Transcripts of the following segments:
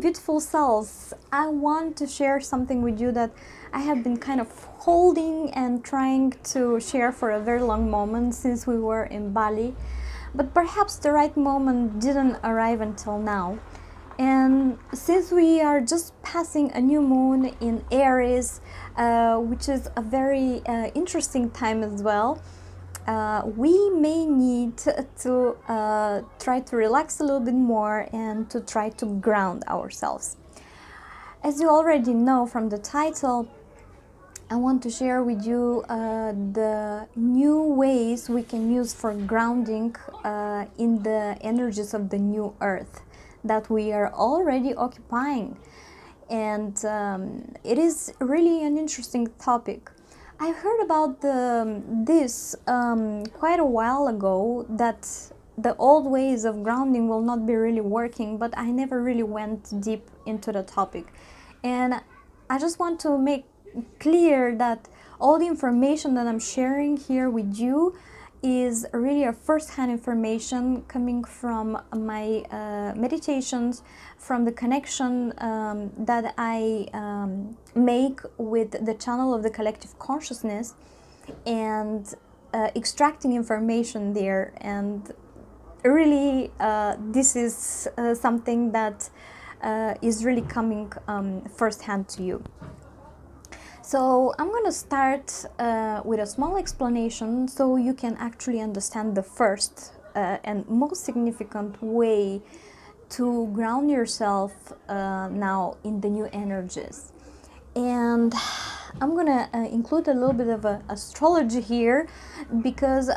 beautiful souls, I want to share something with you that I have been kind of holding and trying to share for a very long moment since we were in Bali, but perhaps the right moment didn't arrive until now. And since we are just passing a new moon in Aries, which is a very interesting time as well, we may need to try to relax a little bit more and to try to ground ourselves. As you already know from the title, I want to share with you the new ways we can use for grounding in the energies of the new earth that we are already occupying. And it is really an interesting topic. I heard about this quite a while ago, that the old ways of grounding will not be really working, but I never really went deep into the topic. And I just want to make clear that all the information that I'm sharing here with you is really a first-hand information coming from my meditations, from the connection that I make with the channel of the collective consciousness, and extracting information there. And really this is something that is really coming first-hand to you. So I'm going to start with a small explanation so you can actually understand the first and most significant way to ground yourself now in the new energies. And I'm going to include a little bit of astrology here, because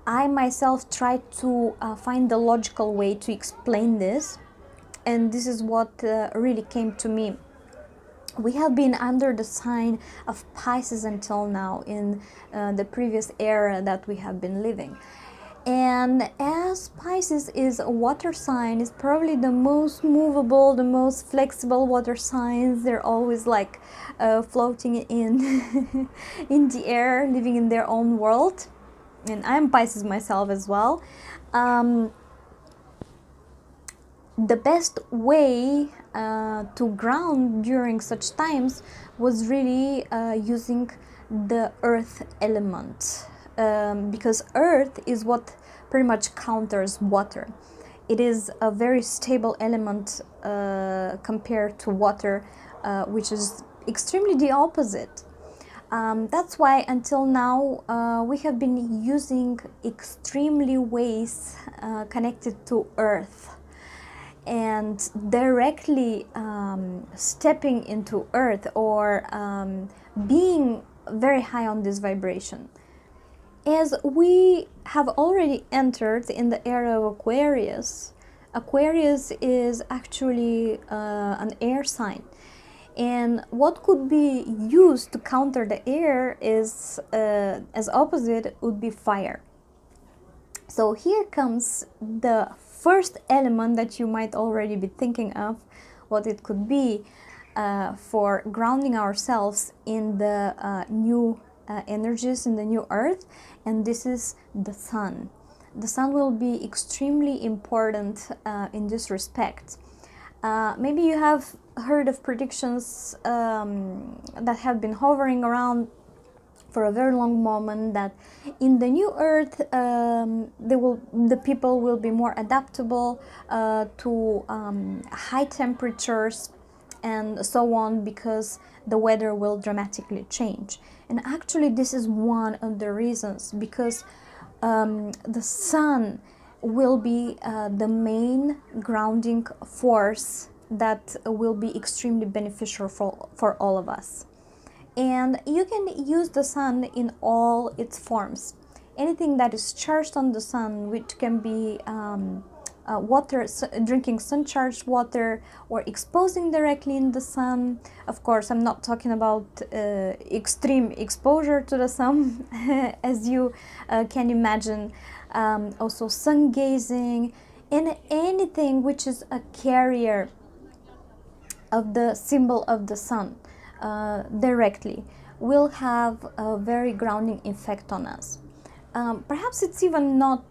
I myself tried to find the logical way to explain this, and this is what really came to me. We have been under the sign of Pisces until now in the previous era that we have been living. And as Pisces is a water sign, it's probably the most movable, the most flexible water signs. They're always like floating in in the air, living in their own world. And I'm Pisces myself as well. The best way to ground during such times was really using the earth element, because earth is what pretty much counters water. It is a very stable element compared to water, which is extremely the opposite. That's why until now we have been using extremely ways connected to earth, and directly stepping into earth, or being very high on this vibration. As we have already entered in the era of Aquarius, Aquarius is actually an air sign. And what could be used to counter the air is, as opposite, would be fire. So here comes the first element that you might already be thinking of, what it could be for grounding ourselves in the new energies, in the new earth, and this is the sun. The sun will be extremely important in this respect. Maybe you have heard of predictions that have been hovering around for a very long moment, that in the new earth the people will be more adaptable to high temperatures and so on, because the weather will dramatically change. And actually this is one of the reasons, because the sun will be the main grounding force that will be extremely beneficial for all of us. And you can use the sun in all its forms. Anything that is charged on the sun, which can be water, drinking sun-charged water, or exposing directly in the sun. Of course, I'm not talking about extreme exposure to the sun, as you can imagine. Also sun gazing, and anything which is a carrier of the symbol of the sun directly will have a very grounding effect on us. Perhaps it's even not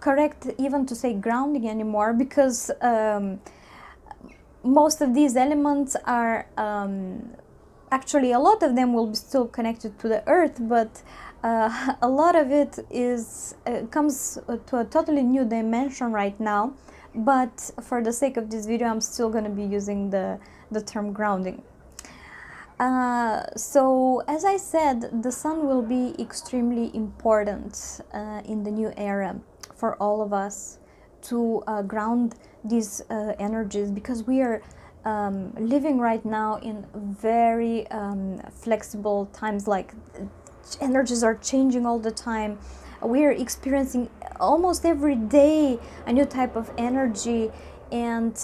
correct even to say grounding anymore, because most of these elements are actually, a lot of them will be still connected to the earth, but a lot of it is comes to a totally new dimension right now. But for the sake of this video, I'm still going to be using the term grounding. So as I said, the sun will be extremely important in the new era for all of us to ground these energies, because we are living right now in very flexible times. Like, energies are changing all the time. We are experiencing almost every day a new type of energy, and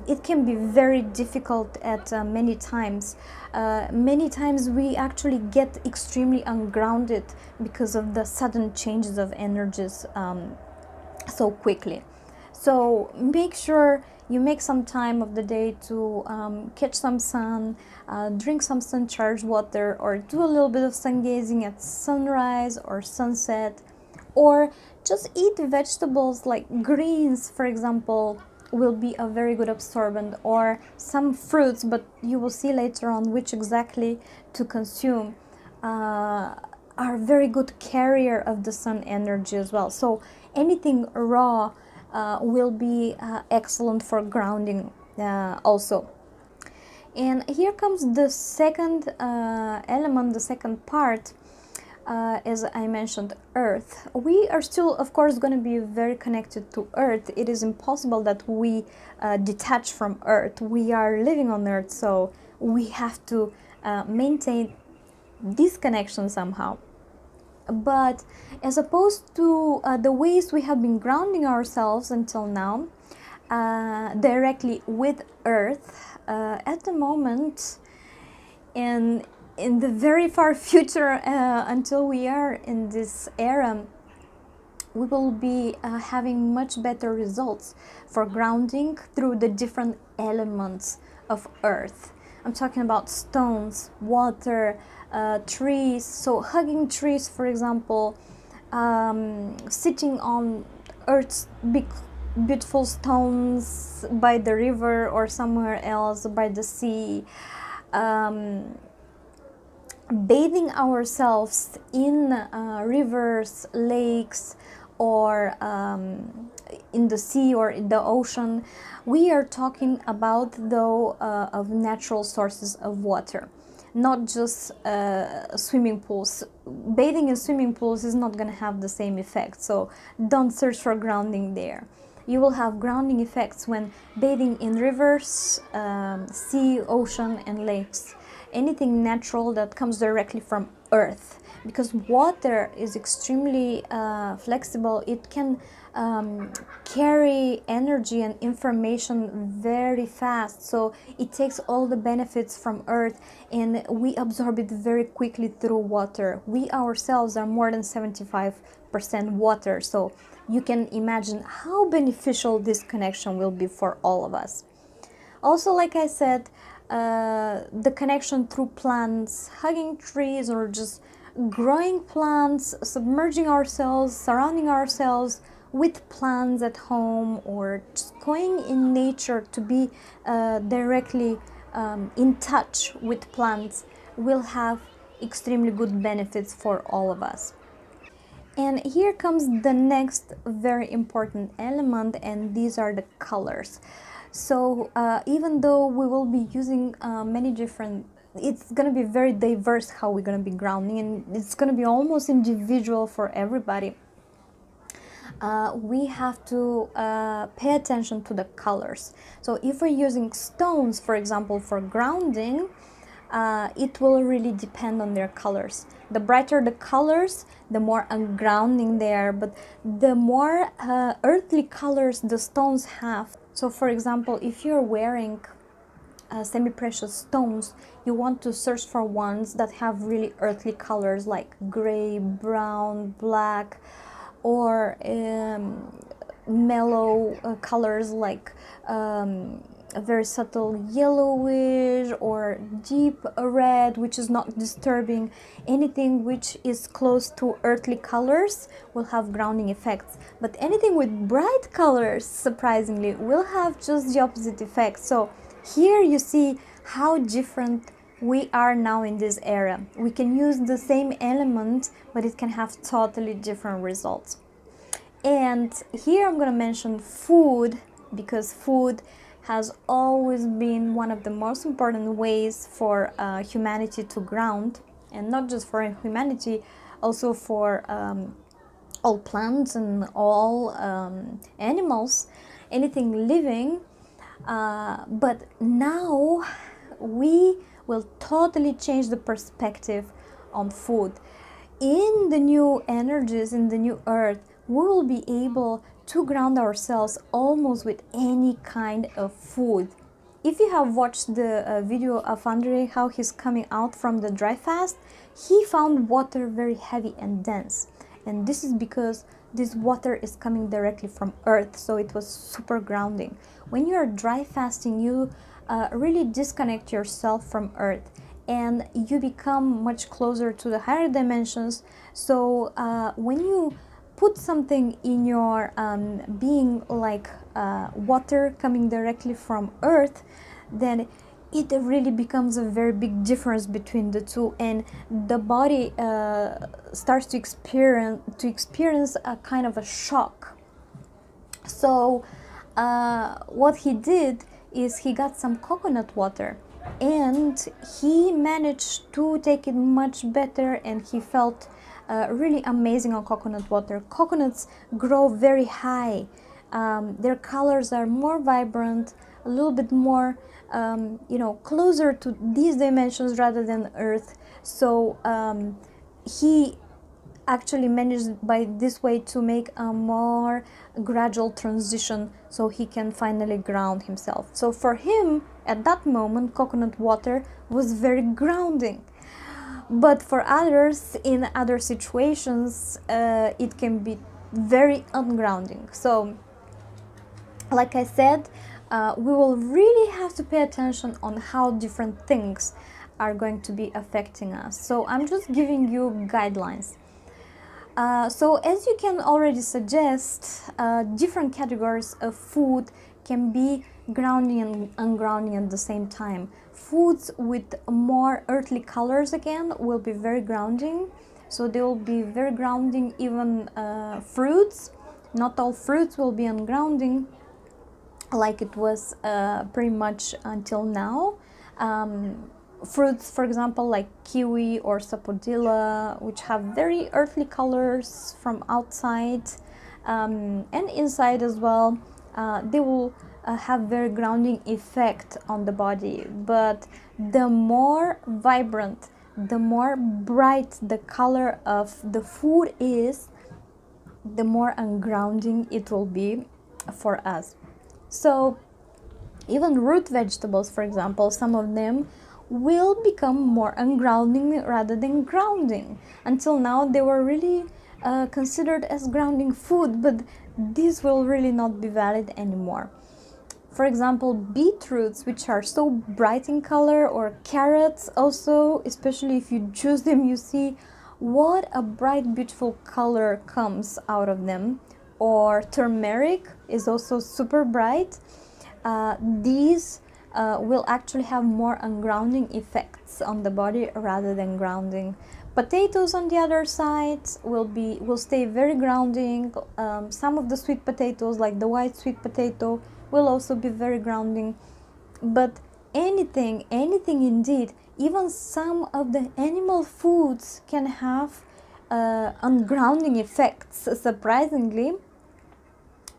it can be very difficult at many times. Many times we actually get extremely ungrounded because of the sudden changes of energies so quickly. So make sure you make some time of the day to catch some sun, drink some sun charged water, or do a little bit of sun gazing at sunrise or sunset, or just eat vegetables like greens, for example, will be a very good absorbent, or some fruits, but you will see later on which exactly to consume, are very good carrier of the sun energy as well. So anything raw will be excellent for grounding also. And here comes the second element, the second part. As I mentioned, earth. We are still, of course, going to be very connected to earth. It is impossible that we detach from earth. We are living on earth, so we have to maintain this connection somehow. But as opposed to the ways we have been grounding ourselves until now, directly with earth, at the moment, and in the very far future, until we are in this era, we will be having much better results for grounding through the different elements of earth. I'm talking about stones, water, trees. So hugging trees, for example, sitting on earth's big beautiful stones by the river or somewhere else by the sea, bathing ourselves in rivers, lakes, or in the sea or in the ocean. We are talking about, though, of natural sources of water, not just swimming pools. Bathing in swimming pools is not going to have the same effect, so don't search for grounding there. You will have grounding effects when bathing in rivers, sea, ocean, and lakes. Anything natural that comes directly from earth, because water is extremely flexible. It can carry energy and information very fast, so it takes all the benefits from earth and we absorb it very quickly through water. We ourselves are more than 75% water, so you can imagine how beneficial this connection will be for all of us. Also, like I said, the connection through plants, hugging trees, or just growing plants, submerging ourselves, surrounding ourselves with plants at home, or just going in nature to be directly in touch with plants will have extremely good benefits for all of us. And here comes the next very important element, and these are the colors. So even though we will be using many different, it's going to be very diverse how we're going to be grounding, and it's going to be almost individual for everybody. We have to pay attention to the colors. So if we're using stones, for example, for grounding, it will really depend on their colors. The brighter the colors, the more ungrounding they are, but the more earthly colors the stones have. So for example, if you're wearing semi-precious stones, you want to search for ones that have really earthly colors like gray, brown, black, or mellow colors like a very subtle yellowish or deep red, which is not disturbing. Anything which is close to earthly colors will have grounding effects, but anything with bright colors, surprisingly, will have just the opposite effect. So Here you see how different we are now in this era. We can use the same element, but it can have totally different results. And here I'm going to mention food, because food has always been one of the most important ways for humanity to ground, and not just for humanity, also for all plants and all animals, anything living. But now we will totally change the perspective on food. In the new energies, in the new earth, we will be able to ground ourselves almost with any kind of food. If you have watched the video of André, how he's coming out from the dry fast, he found water very heavy and dense. And this is because this water is coming directly from earth, so it was super grounding. When you are dry fasting, you really disconnect yourself from earth, and you become much closer to the higher dimensions. So when you put something in your being, like water coming directly from earth, then it really becomes a very big difference between the two, and the body starts to experience a kind of a shock. So what he did is he got some coconut water, and he managed to take it much better, and he felt really amazing on coconut water. Coconuts grow very high. Their colors are more vibrant, a little bit more closer to these dimensions rather than earth. So he actually managed by this way to make a more gradual transition, so he can finally ground himself. So for him, at that moment, coconut water was very grounding. But for others, in other situations, it can be very ungrounding. So like I said, we will really have to pay attention on how different things are going to be affecting us. So I'm just giving you guidelines. So as you can already suggest, different categories of food can be grounding and ungrounding at the same time. Foods with more earthly colors again will be very grounding. So they will be very grounding. Even fruits, not all fruits will be ungrounding, like it was pretty much until now. Fruits, for example, like kiwi or sapodilla, which have very earthly colors from outside and inside as well, they will have very grounding effect on the body. But the more vibrant, the more bright the color of the food is, the more ungrounding it will be for us. So even root vegetables, for example, some of them will become more ungrounding rather than grounding. Until now they were really considered as grounding food, but this will really not be valid anymore. For example, beetroots, which are so bright in color, or carrots also, especially if you juice them, you see what a bright, beautiful color comes out of them. Or turmeric is also super bright. These will actually have more ungrounding effects on the body rather than grounding. Potatoes, on the other side, will stay very grounding. Some of the sweet potatoes, like the white sweet potato, will also be very grounding. But anything indeed, even some of the animal foods can have ungrounding effects, surprisingly,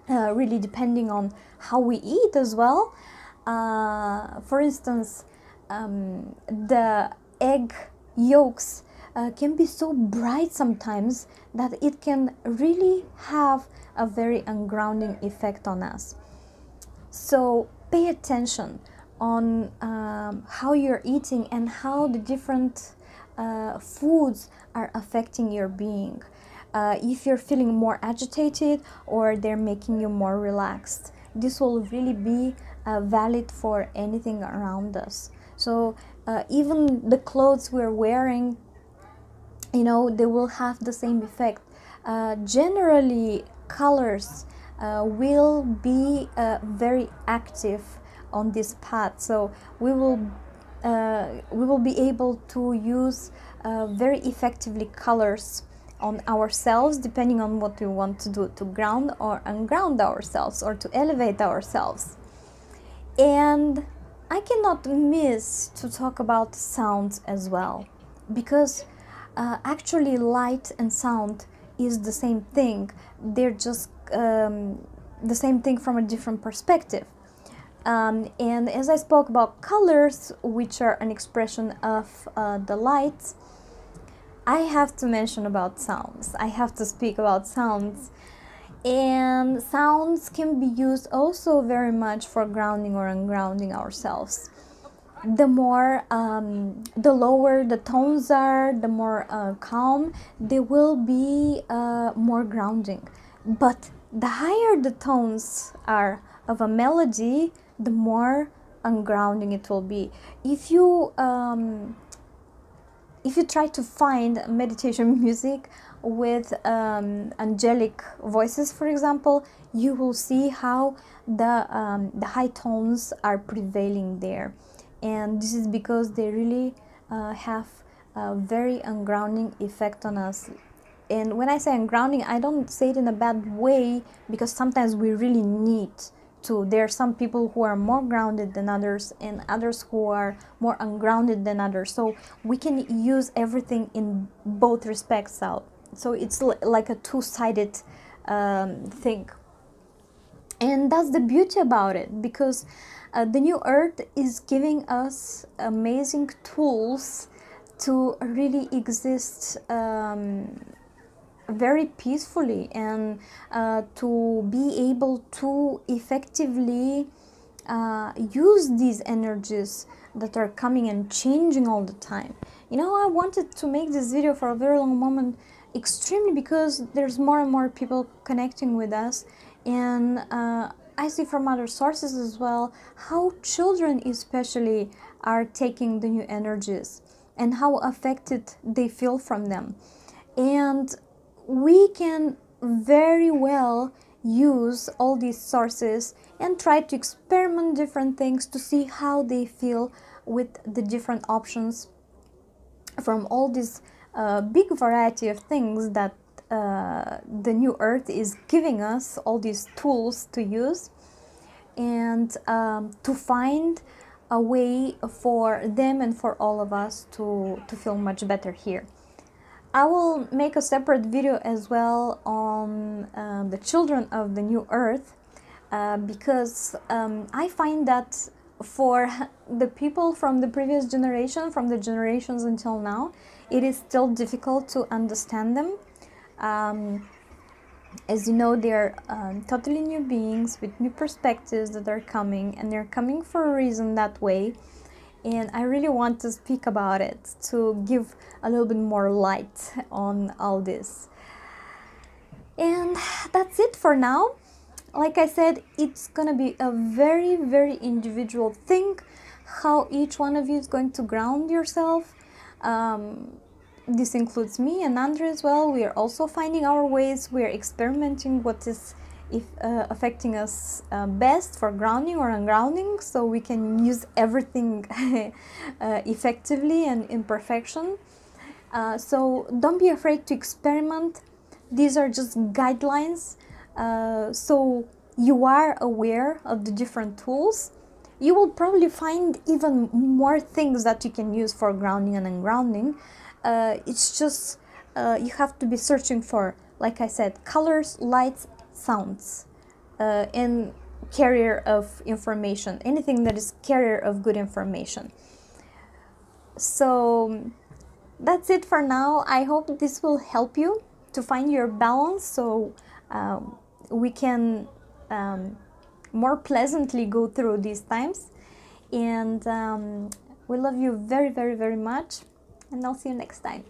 really depending on how we eat as well. For instance, the egg yolks can be so bright sometimes that it can really have a very ungrounding effect on us. So pay attention on how you're eating and how the different foods are affecting your being. If you're feeling more agitated or they're making you more relaxed, this will really be valid for anything around us. So even the clothes we're wearing, they will have the same effect. Generally, colors will be very active on this path. So we will be able to use very effectively colors on ourselves, depending on what we want to do, to ground or unground ourselves, or to elevate ourselves. And I cannot miss to talk about sounds as well, because actually light and sound is the same thing. They're just the same thing from a different perspective. And as I spoke about colors, which are an expression of the light, I have to mention about sounds. I have to speak about sounds. And sounds can be used also very much for grounding or ungrounding ourselves. The more, the lower the tones are, the more calm, they will be more grounding. But the higher the tones are of a melody, the more ungrounding it will be. If you try to find meditation music with angelic voices, for example, you will see how the high tones are prevailing there. And this is because they really have a very ungrounding effect on us. And when I say ungrounding, I don't say it in a bad way, because sometimes we really need to. There are some people who are more grounded than others, and others who are more ungrounded than others. So we can use everything in both respects out. So it's like a two-sided thing. And that's the beauty about it, because the new earth is giving us amazing tools to really exist very peacefully, and to be able to effectively use these energies that are coming and changing all the time. You know, I wanted to make this video for a very long moment, extremely, because there's more and more people connecting with us, and I see from other sources as well how children especially are taking the new energies and how affected they feel from them. And we can very well use all these sources and try to experiment different things to see how they feel with the different options from all this big variety of things that the new earth is giving us, all these tools to use, and to find a way for them and for all of us to feel much better here. I will make a separate video as well on the children of the new earth, because I find that for the people from the previous generation, from the generations until now, it is still difficult to understand them. As you know, they're totally new beings with new perspectives that are coming, and they're coming for a reason that way. And I really want to speak about it, to give a little bit more light on all this. And that's it for now. Like I said, it's gonna be a very, very individual thing, how each one of you is going to ground yourself. This includes me and André as well. We are also finding our ways. We are experimenting what is affecting us best for grounding or ungrounding, so we can use everything effectively and in perfection. So don't be afraid to experiment. These are just guidelines, so you are aware of the different tools. You will probably find even more things that you can use for grounding and ungrounding. It's just you have to be searching for, like I said, colors, lights, sounds, and carrier of information, anything that is carrier of good information. So that's it for now. I hope this will help you to find your balance, so we can more pleasantly go through these times. And we love you very, very, very much, and I'll see you next time.